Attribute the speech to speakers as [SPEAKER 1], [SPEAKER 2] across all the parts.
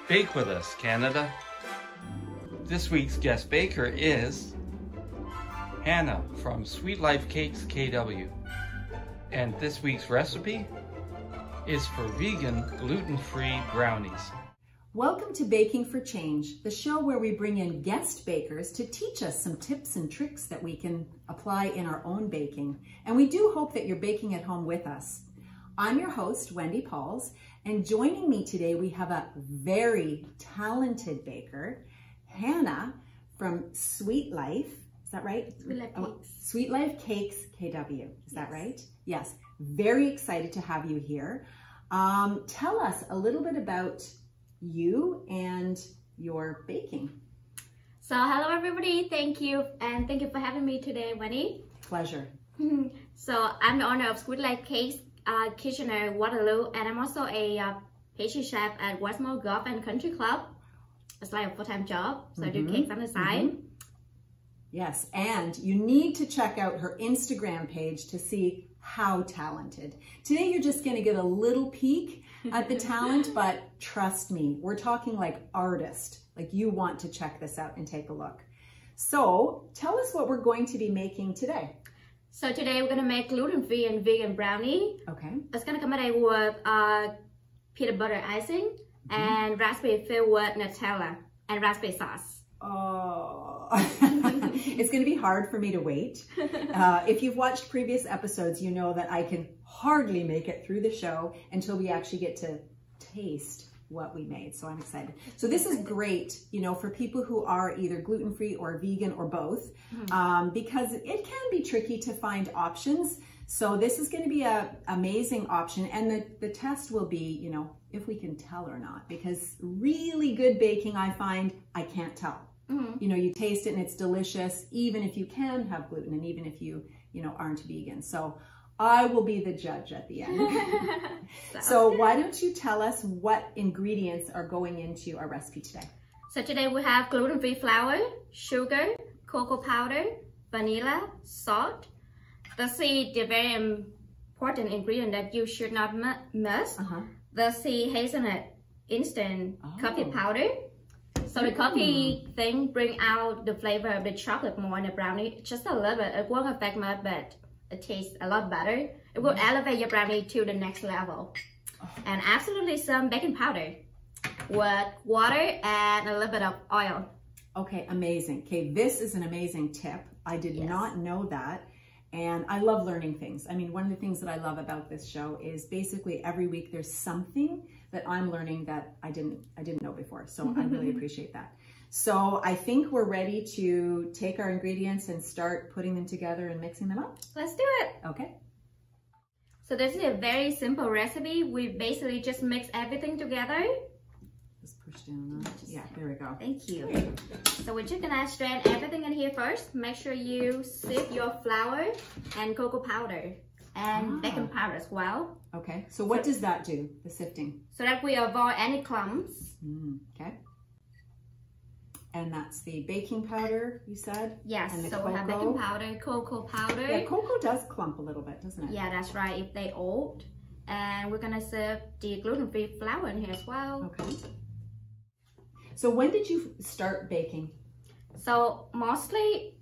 [SPEAKER 1] Bake with us, Canada. This week's guest baker is Hannah from Sweet Life Cakes KW. And this week's recipe is for vegan, gluten-free brownies.
[SPEAKER 2] Welcome to Baking for Change, the show where we bring in guest bakers to teach us some tips and tricks that we can apply in our own baking. And we do hope that you're baking at home with us. I'm your host, Wendy Pauls, and joining me today we have a very talented baker, Hannah from Sweet Life. Is that right?
[SPEAKER 3] Sweet Life Cakes.
[SPEAKER 2] Sweet Life Cakes KW. Is that right? Yes. Very excited to have you here. Tell us a little bit about you and your baking.
[SPEAKER 3] So hello everybody, thank you for having me today, Wendy.
[SPEAKER 2] Pleasure.
[SPEAKER 3] So I'm the owner of Sweet Life Cakes Kitchen at Waterloo, and I'm also a pastry chef at Westmount Golf and Country Club. It's like a full-time job, so I do cakes on the side.
[SPEAKER 2] Yes, and you need to check out her Instagram page to see how talented. Today you're just gonna get a little peek at the talent, but trust me, we're talking like artist. Like you want to check this out and take a look. So tell us what we're going to be making today.
[SPEAKER 3] So today we're gonna make gluten-free and vegan brownie.
[SPEAKER 2] Okay.
[SPEAKER 3] It's gonna come out with peanut butter icing and raspberry filled with Nutella and raspberry sauce.
[SPEAKER 2] Oh, it's going to be hard for me to wait. If you've watched previous episodes, you know that I can hardly make it through the show until we actually get to taste what we made. So I'm excited. So this is great, you know, for people who are either gluten-free or vegan or both, because it can be tricky to find options. So this is going to be an amazing option. And the test will be, you know, if we can tell or not, because really good baking, I find I can't tell. You know, you taste it and it's delicious, even if you can have gluten and even if you know, aren't vegan. So I will be the judge at the end. So why don't you tell us what ingredients are going into our recipe today?
[SPEAKER 3] So today we have gluten-free flour, sugar, cocoa powder, vanilla, salt. This is the very important ingredient that you should not miss. This is hazelnut instant coffee powder. So the coffee thing bring out the flavor of the chocolate more in the brownie. Just a little bit. It won't affect much, but it tastes a lot better. It will elevate your brownie to the next level. And absolutely some baking powder with water and a little bit of oil.
[SPEAKER 2] Okay, amazing. Okay, this is an amazing tip. I did not know that. And I love learning things. I mean, one of the things that I love about this show is basically every week there's something that I'm learning that I didn't know before. So I really appreciate that. So I think we're ready to take our ingredients and start putting them together and mixing them up.
[SPEAKER 3] Let's do it.
[SPEAKER 2] Okay.
[SPEAKER 3] So this is a very simple recipe. We basically just mix everything together.
[SPEAKER 2] Just push down that. Yeah, there we go.
[SPEAKER 3] Thank you. So we're just gonna strain everything in here first. Make sure you sift your flour and cocoa powder and baking powder as well.
[SPEAKER 2] Okay, so what does that do, the sifting?
[SPEAKER 3] So that we avoid any clumps.
[SPEAKER 2] Okay. And that's the baking powder, you said?
[SPEAKER 3] Yes,
[SPEAKER 2] and the
[SPEAKER 3] so
[SPEAKER 2] cocoa.
[SPEAKER 3] we have baking powder, cocoa powder.
[SPEAKER 2] Yeah, cocoa does clump a little bit, doesn't it?
[SPEAKER 3] Yeah, that's right, if they old. And we're gonna sift the gluten-free flour in here as well.
[SPEAKER 2] Okay. So when did you start baking?
[SPEAKER 3] So mostly,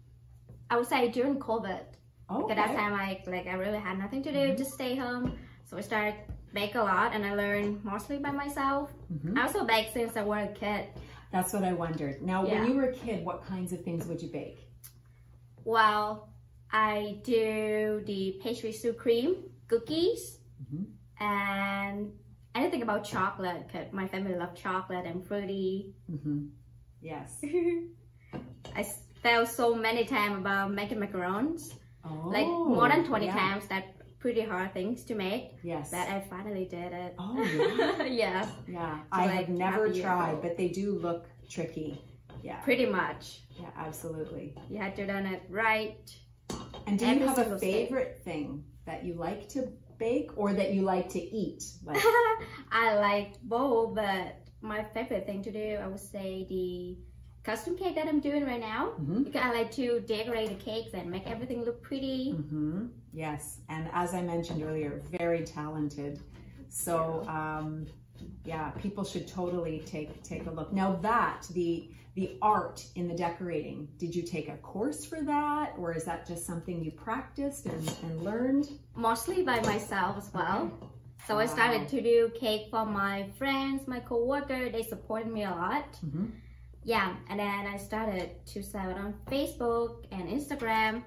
[SPEAKER 3] I would say during COVID.
[SPEAKER 2] Oh,
[SPEAKER 3] because that time I really had nothing to do, just stay home. So I started bake a lot and I learned mostly by myself. I also baked since I was a kid.
[SPEAKER 2] That's what I wondered. Now, when you were a kid, what kinds of things would you bake?
[SPEAKER 3] Well, I do the pastry soup cream, cookies, and anything about chocolate, because my family loves chocolate and fruity.
[SPEAKER 2] Yes.
[SPEAKER 3] I failed so many times about making macarons.
[SPEAKER 2] Oh,
[SPEAKER 3] like more than 20 times. That pretty hard things to make.
[SPEAKER 2] Yes.
[SPEAKER 3] That I finally did it.
[SPEAKER 2] Oh, yeah.
[SPEAKER 3] Yeah.
[SPEAKER 2] Yeah. I have never tried, but they do look tricky. Yeah.
[SPEAKER 3] Pretty much.
[SPEAKER 2] Yeah, absolutely.
[SPEAKER 3] You had to done it right.
[SPEAKER 2] And do you have a favorite thing that you like to bake or that you like to eat? Like...
[SPEAKER 3] I like both, but my favorite thing to do, I would say the custom cake that I'm doing right now, because I like to decorate the cakes and make everything look pretty.
[SPEAKER 2] Yes, and as I mentioned earlier, very talented. So Yeah, people should totally take a look. Now that, the art in the decorating, did you take a course for that, or is that just something you practiced and learned?
[SPEAKER 3] Mostly by myself as well. So I started to do cake for my friends, my co-worker. They supported me a lot. Yeah, and then I started to sell it on Facebook and Instagram.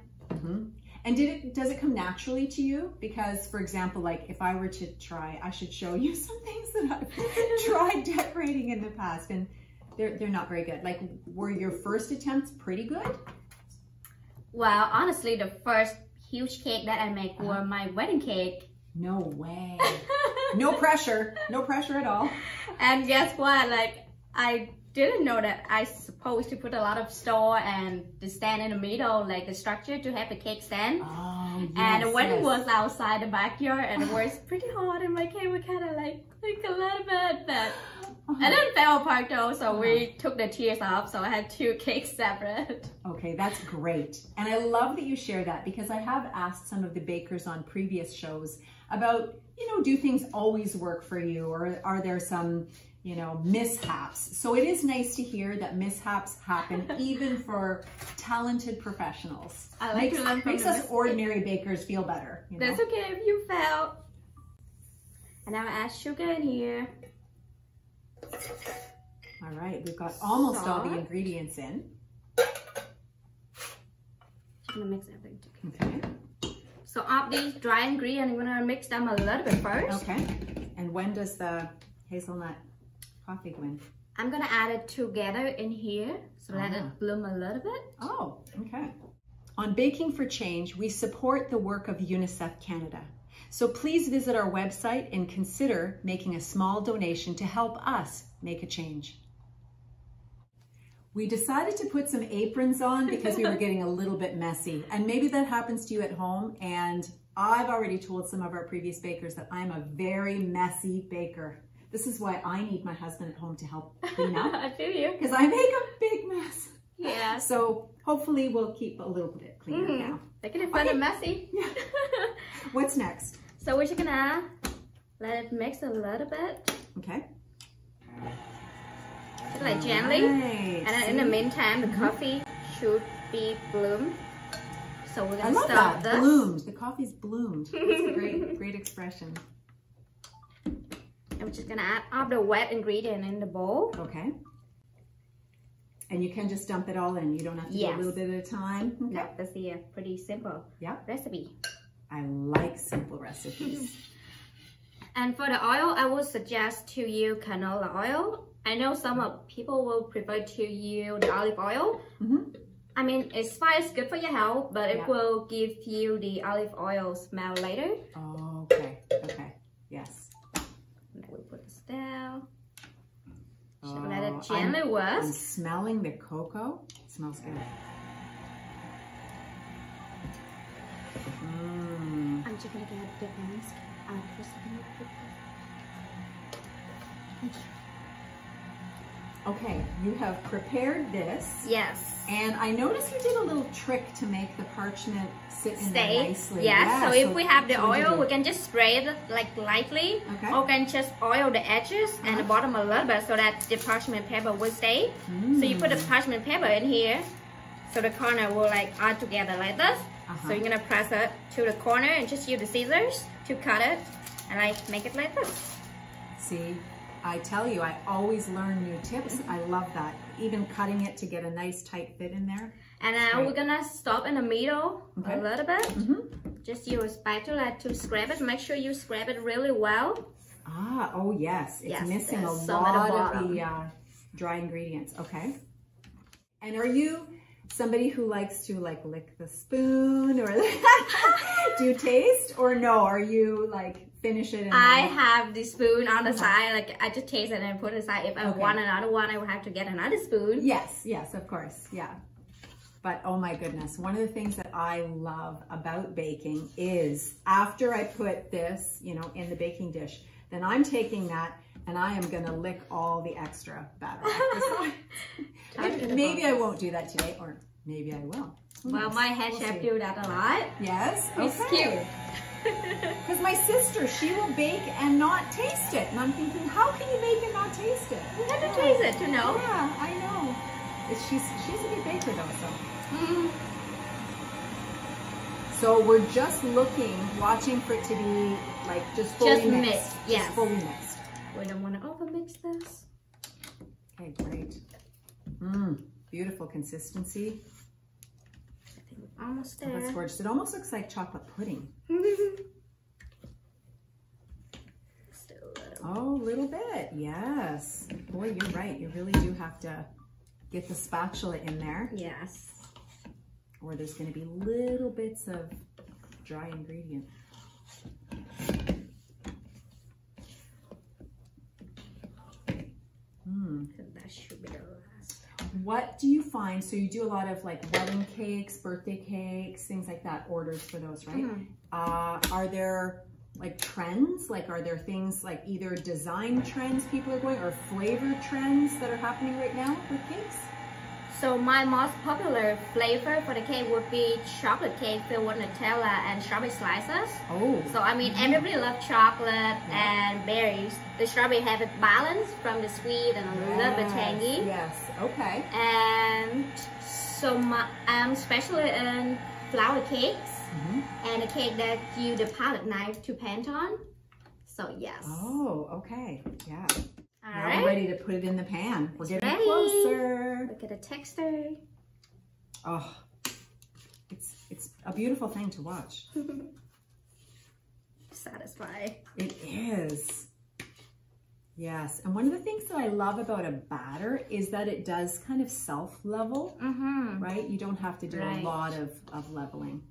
[SPEAKER 2] And does it come naturally to you? Because, for example, like if I were to try, I should show you some things that I've tried decorating in the past, and they're not very good. Like, were your first attempts pretty good?
[SPEAKER 3] Well, honestly, the first huge cake that I made was my wedding cake.
[SPEAKER 2] No way. No pressure. No pressure at all.
[SPEAKER 3] And guess what? Like, I didn't know that I supposed to put a lot of store and the stand in the middle, like the structure to have the cake stand.
[SPEAKER 2] Oh, yes,
[SPEAKER 3] and the wedding was outside the backyard, and it was pretty hot, and my cake was kind of like a little bit, but it didn't fall apart though, so we took the tiers off, so I had two cakes separate. Okay,
[SPEAKER 2] that's great. And I love that you share that, because I have asked some of the bakers on previous shows about, do things always work for you, or are there some mishaps? So it is nice to hear that mishaps happen even for talented professionals.
[SPEAKER 3] I like to learn from
[SPEAKER 2] makes us ordinary bakers feel better.
[SPEAKER 3] That's okay if you fail. And now I add sugar in here.
[SPEAKER 2] All right, we've got almost all the ingredients in.
[SPEAKER 3] I'm gonna mix everything
[SPEAKER 2] together. Okay.
[SPEAKER 3] So of these dry ingredients, I'm gonna mix them a little bit first.
[SPEAKER 2] Okay. And when does the hazelnut coffee go in?
[SPEAKER 3] I'm gonna add it together in here, so let it bloom a little bit.
[SPEAKER 2] Oh, okay. On Baking for Change, we support the work of UNICEF Canada. So please visit our website and consider making a small donation to help us make a change. We decided to put some aprons on because we were getting a little bit messy, and maybe that happens to you at home. And I've already told some of our previous bakers that I'm a very messy baker. This is why I need my husband at home to help clean up.
[SPEAKER 3] I feel you.
[SPEAKER 2] Because I make a big mess.
[SPEAKER 3] Yeah.
[SPEAKER 2] So hopefully we'll keep a little bit cleaner now.
[SPEAKER 3] Making it fun and messy.
[SPEAKER 2] Yeah. What's next?
[SPEAKER 3] So we're just gonna let it mix a little bit.
[SPEAKER 2] Okay.
[SPEAKER 3] Just like gently. And then in the meantime, the coffee should be bloomed. So we're gonna start this.
[SPEAKER 2] Bloomed. The coffee's bloomed. That's a great expression.
[SPEAKER 3] And we're just gonna add all the wet ingredient in the bowl.
[SPEAKER 2] Okay. And you can just dump it all in. You don't have to do a little bit at a time. Okay.
[SPEAKER 3] No, that's a pretty simple recipe.
[SPEAKER 2] I like simple recipes.
[SPEAKER 3] And for the oil, I would suggest to use canola oil. I know some people will prefer to use the olive oil. I mean, it's fine, it's good for your health, but it will give you the olive oil smell later.
[SPEAKER 2] Oh, okay. Okay. Yes.
[SPEAKER 3] And then we put this down. Should let it gently whisk.
[SPEAKER 2] I'm smelling the cocoa. It smells good.
[SPEAKER 3] I'm just gonna get the whisk.
[SPEAKER 2] Okay, you have prepared this.
[SPEAKER 3] Yes.
[SPEAKER 2] And I noticed you did a little trick to make the parchment sit in there nicely.
[SPEAKER 3] Yes, so if we have the oil, we can just spray it like lightly. Okay. Or we can just oil the edges and the bottom a little bit so that the parchment paper will stay. So you put the parchment paper in here, so the corner will like add together like this. So you're gonna press it to the corner and just use the scissors to cut it and like make it like this.
[SPEAKER 2] See, I tell you, I always learn new tips. I love that. Even cutting it to get a nice tight fit in there.
[SPEAKER 3] And now we're gonna stop in the middle a little bit. Just use a spatula to scrub it. Make sure you scrub it really well.
[SPEAKER 2] Oh yes, it's missing a lot of the dry ingredients. Okay. And are you somebody who likes to like lick the spoon, or do you taste, or no? Are you like finish it?
[SPEAKER 3] I have the spoon on the side. Like I just taste it and put it aside. If I want another one, I would have to get another spoon.
[SPEAKER 2] Yes, yes, of course, yeah. But oh my goodness, one of the things that I love about baking is after I put this, in the baking dish, then I'm taking that and I am gonna lick all the extra batter. Maybe I won't do that today, or maybe I will.
[SPEAKER 3] Well, my head chef do that a lot.
[SPEAKER 2] Yes?
[SPEAKER 3] It's cute.
[SPEAKER 2] Because my sister, she will bake and not taste it. And I'm thinking, how can you bake and not taste it?
[SPEAKER 3] You have to taste it to know.
[SPEAKER 2] Yeah, I know. She's a good baker though, so. So we're just watching for it to be like just fully mixed.
[SPEAKER 3] Yes.
[SPEAKER 2] Just fully mixed.
[SPEAKER 3] We don't want to over mix this.
[SPEAKER 2] Okay, great. Beautiful consistency.
[SPEAKER 3] I think we're almost there.
[SPEAKER 2] Oh, that's gorgeous. It almost looks like chocolate pudding. Oh, a little bit. Yes. Boy, you're right. You really do have to get the spatula in there.
[SPEAKER 3] Yes.
[SPEAKER 2] Or there's going to be little bits of dry ingredient.
[SPEAKER 3] That should be the last.
[SPEAKER 2] What do you find? So you do a lot of like wedding cakes, birthday cakes, things like that, orders for those, right? Are there like trends? Like, are there things like either design trends people are going or flavor trends that are happening right now with cakes?
[SPEAKER 3] So my most popular flavor for the cake would be chocolate cake filled with Nutella and strawberry slices.
[SPEAKER 2] Oh.
[SPEAKER 3] So I mean, everybody loves chocolate and berries. The strawberry have a balance from the sweet and a little bit tangy.
[SPEAKER 2] Yes. Okay.
[SPEAKER 3] And so I'm specially in flour cakes and a cake that use the palette knife to paint on. So yes.
[SPEAKER 2] Oh, okay. Yeah.
[SPEAKER 3] All
[SPEAKER 2] now
[SPEAKER 3] right.
[SPEAKER 2] we're ready to put it in the pan. We're getting
[SPEAKER 3] ready.
[SPEAKER 2] closer.
[SPEAKER 3] Look at the texture.
[SPEAKER 2] Oh, it's a beautiful thing to watch.
[SPEAKER 3] Satisfying.
[SPEAKER 2] It is. Yes, and one of the things that I love about a batter is that it does kind of self-level, right? You don't have to do a lot of leveling.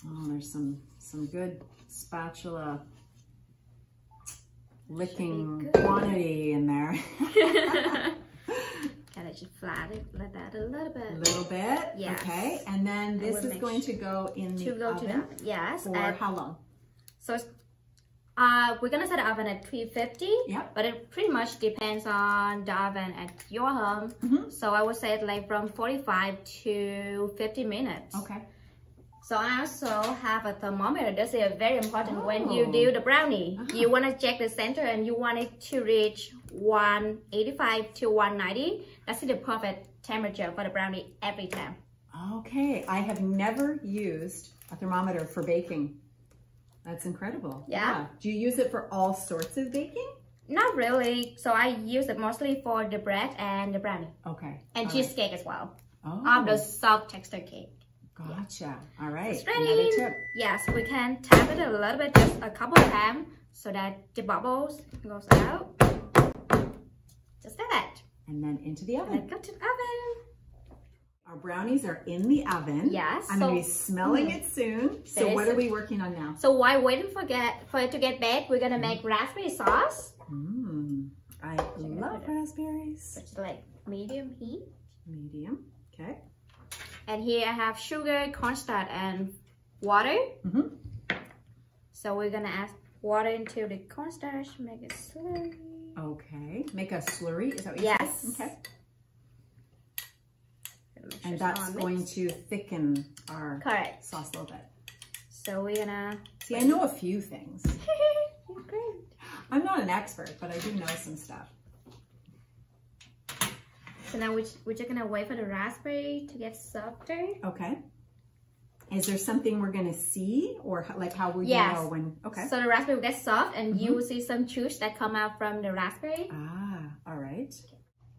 [SPEAKER 2] Oh, there's some good spatula licking quantity in there.
[SPEAKER 3] Gotta just flat it like that a little bit.
[SPEAKER 2] A little bit?
[SPEAKER 3] Yes.
[SPEAKER 2] Okay, and then this is going to go in the oven
[SPEAKER 3] yes.
[SPEAKER 2] for how long?
[SPEAKER 3] So it's, we're gonna set the oven at 350.
[SPEAKER 2] Yep.
[SPEAKER 3] But it pretty much depends on the oven at your home. So I would say it's like from 45 to 50 minutes.
[SPEAKER 2] Okay.
[SPEAKER 3] So I also have a thermometer. This is very important when you do the brownie. You want to check the center and you want it to reach 185 to 190. That's the perfect temperature for the brownie every time.
[SPEAKER 2] Okay, I have never used a thermometer for baking. That's incredible.
[SPEAKER 3] Yeah.
[SPEAKER 2] Do you use it for all sorts of baking?
[SPEAKER 3] Not really. So I use it mostly for the bread and the brownie.
[SPEAKER 2] Okay.
[SPEAKER 3] And cheesecake as well.
[SPEAKER 2] Oh.
[SPEAKER 3] Of the soft texture cake.
[SPEAKER 2] Gotcha. All right.
[SPEAKER 3] It's ready.
[SPEAKER 2] Another tip.
[SPEAKER 3] Yes, we can tap it a little bit, just a couple of times, so that the bubbles goes out. Just like that.
[SPEAKER 2] And then into the oven.
[SPEAKER 3] And go to the oven.
[SPEAKER 2] Our brownies are in the oven.
[SPEAKER 3] Yes.
[SPEAKER 2] I'm going to be smelling it soon. So what are we working on now?
[SPEAKER 3] So while waiting for it to get baked, we're going to make raspberry sauce.
[SPEAKER 2] I love raspberries.
[SPEAKER 3] It's like medium heat.
[SPEAKER 2] Medium. Okay.
[SPEAKER 3] And here I have sugar, cornstarch, and water. So we're going to add water into the cornstarch, make it slurry.
[SPEAKER 2] Okay. Make a slurry. Is that what you
[SPEAKER 3] said?
[SPEAKER 2] Okay. And that's going to thicken our sauce a little bit.
[SPEAKER 3] So we're gonna...
[SPEAKER 2] See, I know a few things.
[SPEAKER 3] You're great.
[SPEAKER 2] I'm not an expert, but I do know some stuff.
[SPEAKER 3] So now we're just gonna wait for the raspberry to get softer.
[SPEAKER 2] Okay. Is there something we're gonna see, or like how will you know when? Okay.
[SPEAKER 3] So the raspberry will get soft, and you will see some juice that come out from the raspberry.
[SPEAKER 2] Ah, all right.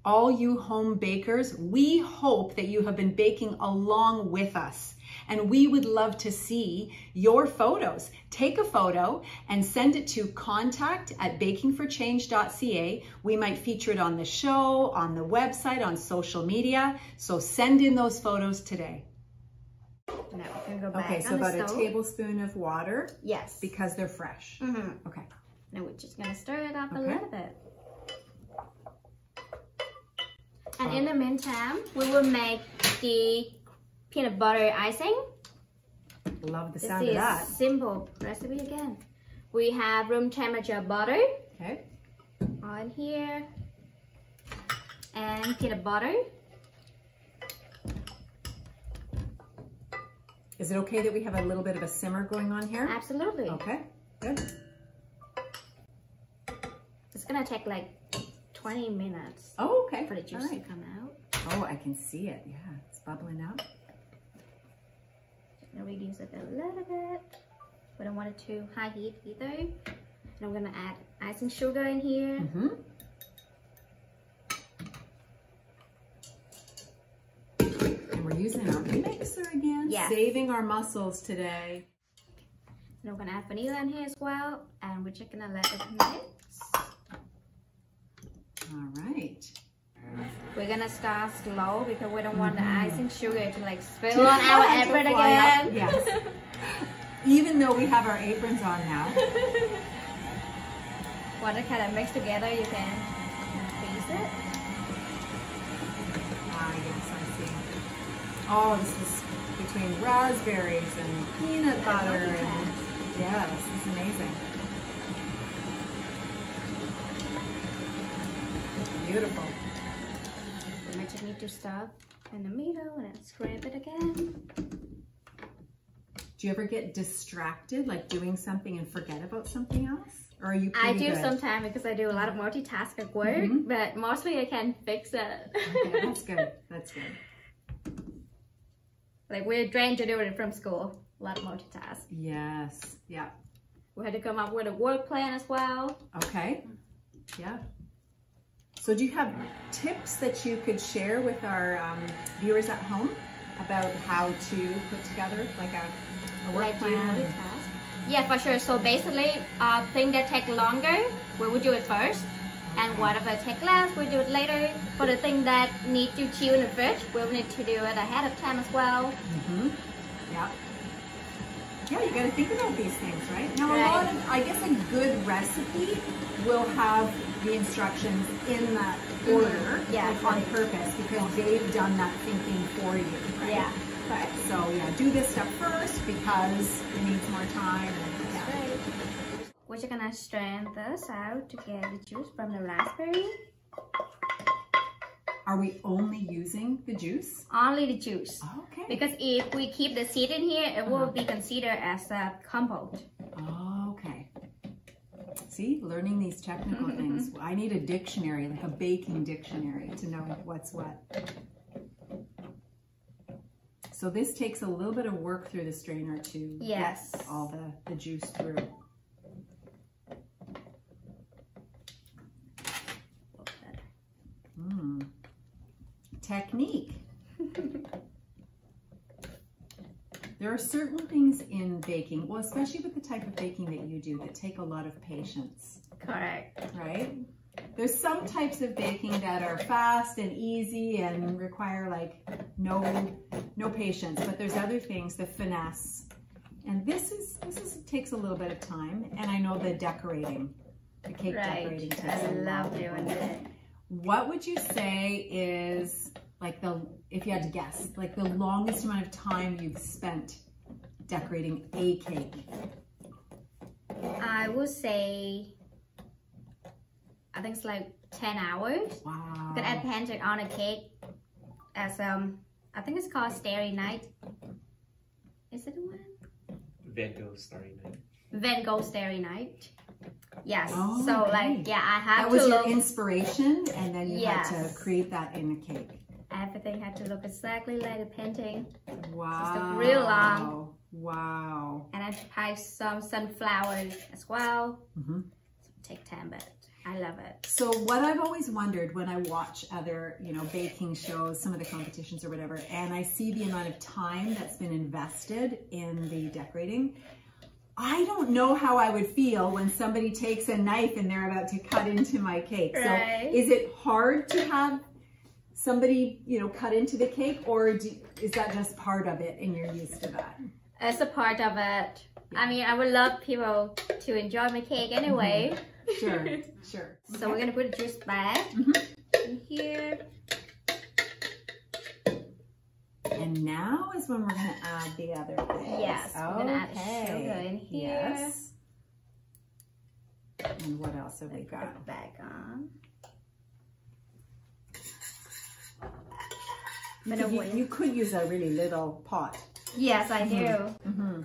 [SPEAKER 2] All you home bakers, we hope that you have been baking along with us. And we would love to see your photos. Take a photo and send it to contact@bakingforchange.ca. We might feature it on the show, on the website, on social media. So send in those photos today.
[SPEAKER 3] Now we're gonna go back
[SPEAKER 2] okay, so about a tablespoon of water.
[SPEAKER 3] Yes.
[SPEAKER 2] Because they're fresh. Okay.
[SPEAKER 3] Now we're just gonna stir it up a little bit. And in the meantime, we will make the peanut butter icing.
[SPEAKER 2] Love the sound of that.
[SPEAKER 3] This is simple recipe again. We have room temperature butter.
[SPEAKER 2] Okay.
[SPEAKER 3] On here. And peanut butter.
[SPEAKER 2] Is it okay that we have a little bit of a simmer going on here?
[SPEAKER 3] Absolutely.
[SPEAKER 2] Okay, good.
[SPEAKER 3] It's gonna take like 20 minutes.
[SPEAKER 2] Oh, okay.
[SPEAKER 3] For the juice to come out.
[SPEAKER 2] Oh, I can see it. Yeah, it's bubbling out.
[SPEAKER 3] I'm gonna reduce it a little bit. We don't want it too high heat either. And I'm gonna add icing sugar in here.
[SPEAKER 2] Mm-hmm. And we're using our mixer again.
[SPEAKER 3] Yes.
[SPEAKER 2] Saving our muscles today.
[SPEAKER 3] And we're gonna add vanilla in here as well. And we're just gonna let it mix.
[SPEAKER 2] All right.
[SPEAKER 3] We're gonna start slow because we don't want the icing sugar to like spill on our apron again.
[SPEAKER 2] Yes. Even though we have our aprons on now.
[SPEAKER 3] Once it kind of mix together, you can freeze it.
[SPEAKER 2] Ah, yes, I see. Oh, this is between raspberries and peanut butter. And, yes, it's amazing. Beautiful.
[SPEAKER 3] I just need to stop in the middle and then scrape it again.
[SPEAKER 2] Do you ever get distracted, like doing something and forget about something else? Or are you
[SPEAKER 3] I
[SPEAKER 2] pretty
[SPEAKER 3] do
[SPEAKER 2] good?
[SPEAKER 3] sometimes because I do a lot of multitask at work, but mostly I can fix it.
[SPEAKER 2] Okay, that's good. That's good.
[SPEAKER 3] Like we're trained to do it from school. A lot of multitask.
[SPEAKER 2] Yes. Yeah.
[SPEAKER 3] We had to come up with a work plan as well.
[SPEAKER 2] Okay. Yeah. So do you have tips that you could share with our viewers at home about how to put together like a work plan?
[SPEAKER 3] Yeah, for sure. So basically, things that take longer, we will do it first. And whatever take less, we'll do it later. For the thing that need to chill in the fridge, we'll need to do it ahead of time as well.
[SPEAKER 2] Yeah. Yeah, you got to think about these things, right? Now,
[SPEAKER 3] Right.
[SPEAKER 2] a lot of, I guess a good recipe will have the instructions in that order,
[SPEAKER 3] Yeah,
[SPEAKER 2] like on purpose, because they've done that thinking for you, right?
[SPEAKER 3] Yeah.
[SPEAKER 2] But, so yeah, do this stuff first because it needs more time. And, yeah.
[SPEAKER 3] Right. We're just gonna strain this out to get the juice from the raspberry.
[SPEAKER 2] Are we only using the juice?
[SPEAKER 3] Only the juice.
[SPEAKER 2] Okay.
[SPEAKER 3] Because if we keep the seed in here, it will be considered as a compote.
[SPEAKER 2] Okay. See, learning these technical things. I need a dictionary, like a baking dictionary, to know what's what. So this takes a little bit of work through the strainer to
[SPEAKER 3] Yes.
[SPEAKER 2] get all the juice through. Technique. There are certain things in baking, well, especially with the type of baking that you do, that take a lot of patience.
[SPEAKER 3] Correct.
[SPEAKER 2] Right? There's some types of baking that are fast and easy and require like no patience, but there's other things, the finesse. And this takes a little bit of time, and I know the decorating, the cake decorating takes
[SPEAKER 3] I
[SPEAKER 2] a
[SPEAKER 3] love
[SPEAKER 2] lot.
[SPEAKER 3] doing it.
[SPEAKER 2] What would you say is like if you had to guess, like the longest amount of time you've spent decorating a cake?
[SPEAKER 3] I would say, I think it's like 10 hours.
[SPEAKER 2] Wow.
[SPEAKER 3] You can add pancake on a cake as I think it's called Starry Night. Is it the one?
[SPEAKER 4] Van Gogh Starry Night.
[SPEAKER 3] Van Gogh Starry Night. Yes.
[SPEAKER 2] Oh,
[SPEAKER 3] so
[SPEAKER 2] okay.
[SPEAKER 3] like, yeah, I have
[SPEAKER 2] That
[SPEAKER 3] to
[SPEAKER 2] was your
[SPEAKER 3] look.
[SPEAKER 2] inspiration, and then you had to
[SPEAKER 3] Yes.
[SPEAKER 2] create that in a cake.
[SPEAKER 3] Everything had to look exactly like a painting.
[SPEAKER 2] Wow.
[SPEAKER 3] Just real long.
[SPEAKER 2] Wow.
[SPEAKER 3] And I tried some sunflowers as well.
[SPEAKER 2] Mm-hmm.
[SPEAKER 3] So take time, but I love it.
[SPEAKER 2] So what I've always wondered when I watch other, baking shows, some of the competitions or whatever, and I see the amount of time that's been invested in the decorating, I don't know how I would feel when somebody takes a knife and they're about to cut into my cake.
[SPEAKER 3] Right.
[SPEAKER 2] So is it hard to have somebody, cut into the cake, or is that just part of it and you're used to that?
[SPEAKER 3] It's a part of it. I mean, I would love people to enjoy my cake anyway.
[SPEAKER 2] Sure, sure.
[SPEAKER 3] So we're gonna put the juice back in here.
[SPEAKER 2] And now is when we're gonna add the other things.
[SPEAKER 3] Yes, we're gonna add sugar in here.
[SPEAKER 2] Yes. And what else have we
[SPEAKER 3] Put
[SPEAKER 2] got?
[SPEAKER 3] it back on.
[SPEAKER 2] You could use a really little pot.
[SPEAKER 3] Yes, I do.
[SPEAKER 2] Mm-hmm.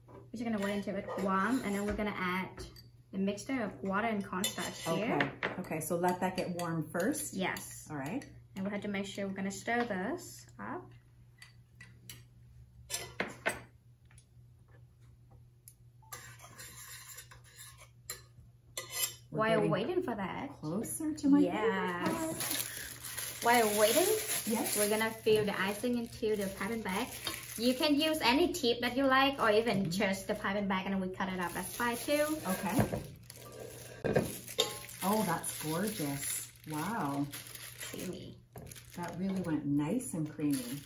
[SPEAKER 3] We're just gonna wait until it warm, and then we're gonna add the mixture of water and cornstarch here.
[SPEAKER 2] Okay. Okay, so let that get warm first.
[SPEAKER 3] Yes.
[SPEAKER 2] All right.
[SPEAKER 3] And we have to make sure we're gonna stir this up. While waiting for that,
[SPEAKER 2] closer to my
[SPEAKER 3] yes. While waiting,
[SPEAKER 2] yes,
[SPEAKER 3] we're gonna fill the icing into the piping bag. You can use any tip that you like, or even just the piping bag, and we cut it up. That's fine too.
[SPEAKER 2] Okay. Oh, that's gorgeous! Wow.
[SPEAKER 3] Creamy.
[SPEAKER 2] That really went nice and creamy.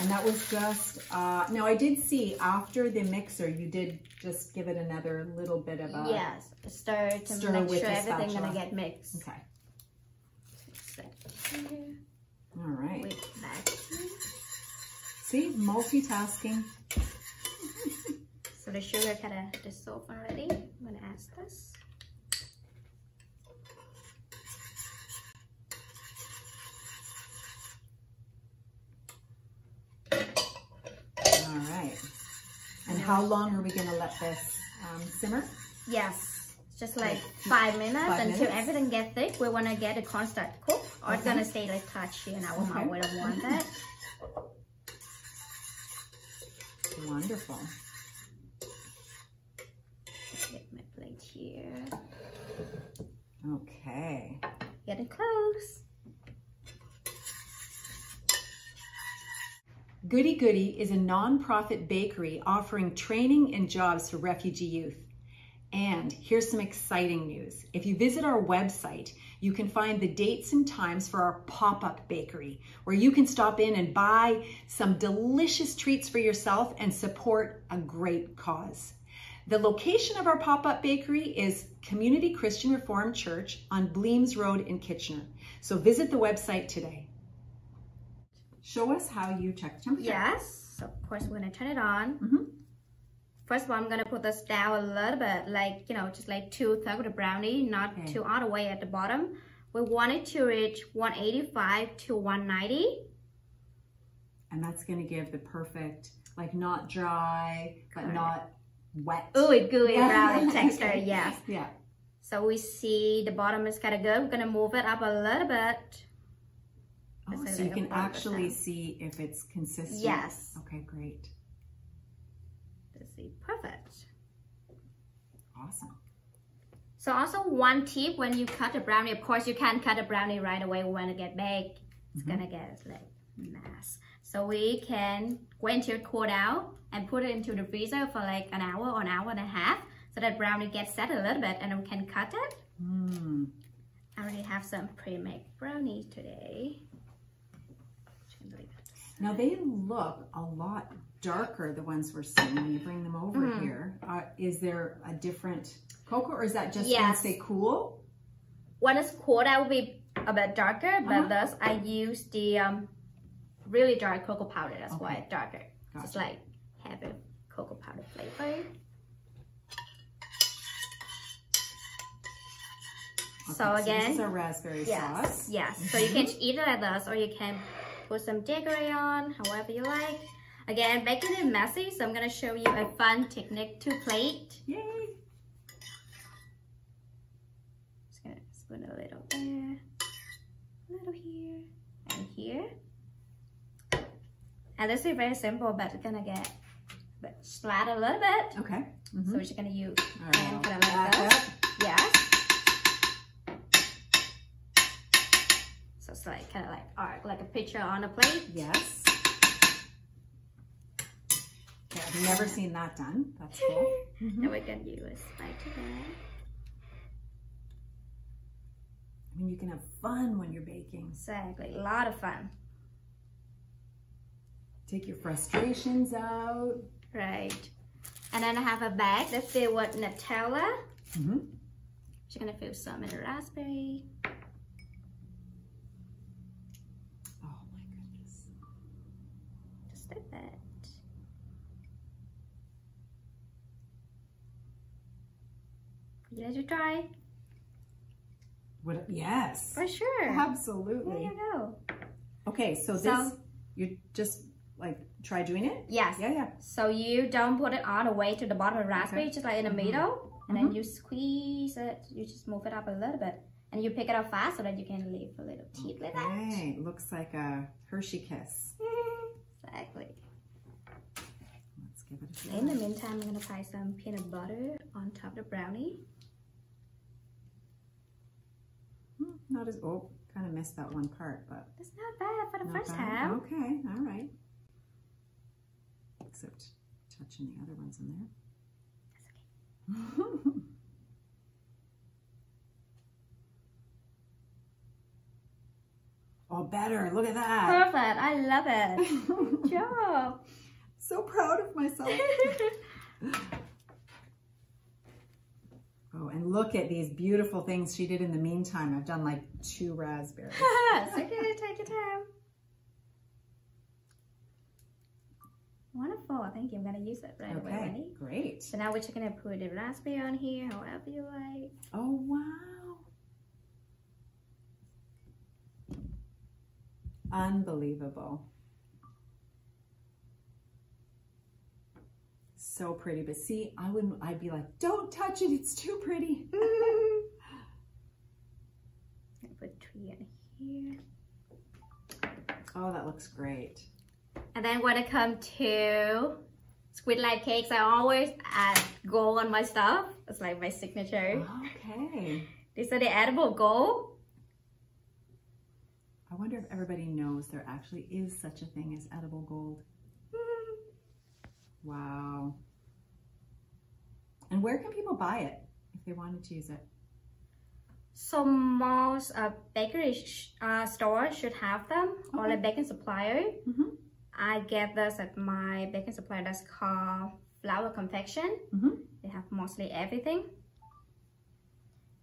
[SPEAKER 2] And that was just, now I did see after the mixer, you did just give it another little bit of a...
[SPEAKER 3] Yes, stir to make sure everything's gonna get mixed.
[SPEAKER 2] Okay.
[SPEAKER 3] Set here.
[SPEAKER 2] All right.
[SPEAKER 3] Wait back here.
[SPEAKER 2] See, multitasking.
[SPEAKER 3] So the sugar kind of dissolved already. I'm gonna add this.
[SPEAKER 2] And how long are we going to let this simmer?
[SPEAKER 3] Yes, just like 5 minutes until everything gets thick. We want to get the cornstarch cooked, or it's going to stay like touchy in our mouth. We don't want that.
[SPEAKER 2] Wonderful.
[SPEAKER 3] Get my plate here.
[SPEAKER 2] Okay.
[SPEAKER 3] Getting close.
[SPEAKER 2] Goodie Goodie is a non-profit bakery offering training and jobs for refugee youth. And here's some exciting news. If you visit our website, you can find the dates and times for our pop-up bakery, where you can stop in and buy some delicious treats for yourself and support a great cause. The location of our pop-up bakery is Community Christian Reformed Church on Bleams Road in Kitchener. So visit the website today. Show us how you check the temperature.
[SPEAKER 3] Yes, so of course we're gonna turn it on.
[SPEAKER 2] Mm-hmm.
[SPEAKER 3] First of all, I'm gonna put this down a little bit, like, you know, just like 2/3 of the brownie, not too all the way at the bottom. We want it to reach 185 to 190.
[SPEAKER 2] And that's gonna give the perfect, like not dry, but not wet.
[SPEAKER 3] Ooey gooey brownie texture, yes.
[SPEAKER 2] Yeah.
[SPEAKER 3] So we see the bottom is kind of good. We're gonna move it up a little bit.
[SPEAKER 2] Oh, so you can actually see if it's consistent.
[SPEAKER 3] Yes.
[SPEAKER 2] Okay, great.
[SPEAKER 3] Let's see, perfect.
[SPEAKER 2] Awesome.
[SPEAKER 3] So also one tip when you cut the brownie, of course you can't cut the brownie right away when it get baked. It's gonna get like mass. So we can wait until it cool down and put it into the freezer for like an hour or an hour and a half, so that brownie gets set a little bit, and then we can cut it. I already have some pre-made brownies today.
[SPEAKER 2] Now they look a lot darker, the ones we're seeing when you bring them over here. Is there a different cocoa, or is that just once they cool?
[SPEAKER 3] When it's cold, that will be a bit darker, but this I use the really dark cocoa powder. That's why it's darker. Gotcha. It's like heavy cocoa powder flavor.
[SPEAKER 2] Okay,
[SPEAKER 3] so again,
[SPEAKER 2] this is a raspberry sauce.
[SPEAKER 3] Yes, so you can eat it like this, or you can put some daiquiri on, however you like. Again, baking is messy, so I'm gonna show you a fun technique to plate.
[SPEAKER 2] Yay!
[SPEAKER 3] Just gonna spoon a little there, a little here, and here. And this is very simple, but it's gonna get splat a little bit.
[SPEAKER 2] Okay.
[SPEAKER 3] So we're just gonna use
[SPEAKER 2] and
[SPEAKER 3] put it like this. Yes. So it's like kind of like art, like a picture on a plate.
[SPEAKER 2] Yes. Okay, I've never seen that done. That's cool.
[SPEAKER 3] And we're gonna use a spatula.
[SPEAKER 2] I mean, you can have fun when you're baking.
[SPEAKER 3] Exactly, a lot of fun.
[SPEAKER 2] Take your frustrations out.
[SPEAKER 3] Right. And then I have a bag that's filled with Nutella. Just gonna fill some in the raspberry.
[SPEAKER 2] Oh my goodness.
[SPEAKER 3] Just like that. You guys should try.
[SPEAKER 2] What? Yes.
[SPEAKER 3] For sure.
[SPEAKER 2] Absolutely.
[SPEAKER 3] There you go.
[SPEAKER 2] Okay, so this, you just like try doing it?
[SPEAKER 3] Yes.
[SPEAKER 2] Yeah.
[SPEAKER 3] So you don't put it all the way to the bottom of the raspberry, just like in the middle. And then you squeeze it, you just move it up a little bit. And you pick it up fast so that you can leave a little teeth like that.
[SPEAKER 2] Okay, looks like a Hershey kiss.
[SPEAKER 3] Exactly.
[SPEAKER 2] Let's give it a try.
[SPEAKER 3] In the meantime, I'm gonna apply some peanut butter on top of the brownie.
[SPEAKER 2] Not as, oh, kind of missed that one part, but.
[SPEAKER 3] It's not bad for the
[SPEAKER 2] not
[SPEAKER 3] first
[SPEAKER 2] bad.
[SPEAKER 3] time.
[SPEAKER 2] Okay, all right. Except touching the other ones in there. That's okay. Oh, better. Look at that.
[SPEAKER 3] Perfect. I love it. Good job.
[SPEAKER 2] So proud of myself. Oh, and look at these beautiful things she did in the meantime. I've done like 2 raspberries.
[SPEAKER 3] It's okay. Take your time. Wonderful. Thank you. I'm going to use it right away, Wendy.
[SPEAKER 2] Great.
[SPEAKER 3] So now we're just going to put the raspberry on here, however you like.
[SPEAKER 2] Oh, wow. Unbelievable. So pretty, but see, I'd be like, don't touch it, it's too pretty.
[SPEAKER 3] I put 3 in here.
[SPEAKER 2] Oh, that looks great.
[SPEAKER 3] And then when it comes to Sweet Life cakes, I always add gold on my stuff. It's like my signature.
[SPEAKER 2] Okay.
[SPEAKER 3] These are the edible gold.
[SPEAKER 2] I wonder if everybody knows there actually is such a thing as edible gold. Wow. And where can people buy it if they wanted to use it?
[SPEAKER 3] So most bakery stores should have them, or a baking supplier. I get this at my baking supplier that's called Flour Confection. They have mostly everything.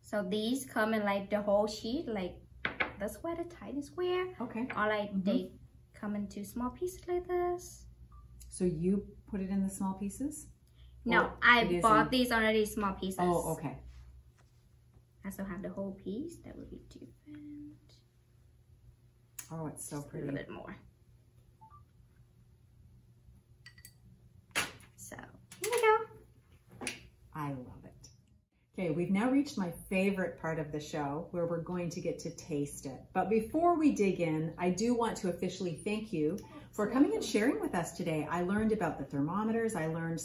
[SPEAKER 3] So these come in like the whole sheet, like this way, the tiny square.
[SPEAKER 2] Okay.
[SPEAKER 3] Or like they come into small pieces like this.
[SPEAKER 2] So you put it in the small pieces?
[SPEAKER 3] No,
[SPEAKER 2] Or
[SPEAKER 3] I bought these already small pieces.
[SPEAKER 2] Oh, okay.
[SPEAKER 3] I still have the whole piece. That would be different.
[SPEAKER 2] Oh, it's so pretty.
[SPEAKER 3] A little bit more. So here we go.
[SPEAKER 2] I love it. Okay, we've now reached my favorite part of the show where we're going to get to taste it. But before we dig in, I do want to officially thank you for coming and sharing with us today. I learned about the thermometers. I learned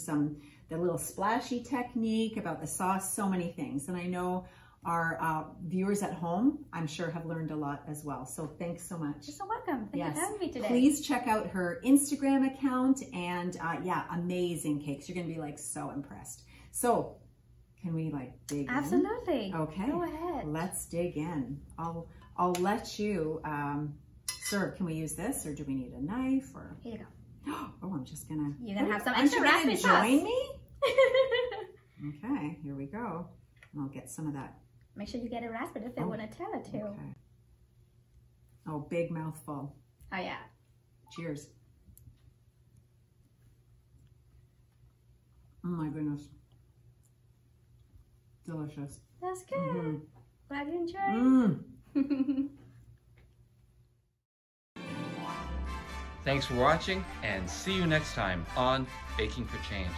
[SPEAKER 2] the little splashy technique, about the sauce, so many things. And I know our viewers at home, I'm sure, have learned a lot as well. So thanks so much.
[SPEAKER 3] You're so welcome. Thank you for having me today.
[SPEAKER 2] Please check out her Instagram account, and yeah, amazing cakes. You're gonna be like so impressed. So can we like dig in?
[SPEAKER 3] Absolutely.
[SPEAKER 2] Okay.
[SPEAKER 3] Go ahead.
[SPEAKER 2] Let's dig in. I'll let you serve. Can we use this, or do we need a knife? Or
[SPEAKER 3] here you go.
[SPEAKER 2] Oh, I'm just gonna.
[SPEAKER 3] You're gonna have some
[SPEAKER 2] Aren't
[SPEAKER 3] extra
[SPEAKER 2] you gonna
[SPEAKER 3] raspberry sauce.
[SPEAKER 2] join me? Okay, here we go. And I'll get some of that.
[SPEAKER 3] Make sure you get a raspberry if they want to tell it to.
[SPEAKER 2] Okay. Oh, big mouthful.
[SPEAKER 3] Oh yeah.
[SPEAKER 2] Cheers. Oh my goodness. Delicious.
[SPEAKER 3] That's good. Glad you enjoyed.
[SPEAKER 1] Thanks for watching, and see you next time on Baking for Change.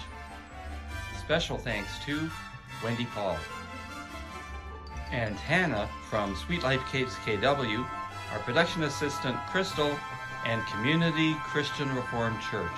[SPEAKER 1] Special thanks to Wendy Pauls and Hannah from Sweet Life Cakes KW, our production assistant Crystal, and Community Christian Reformed Church.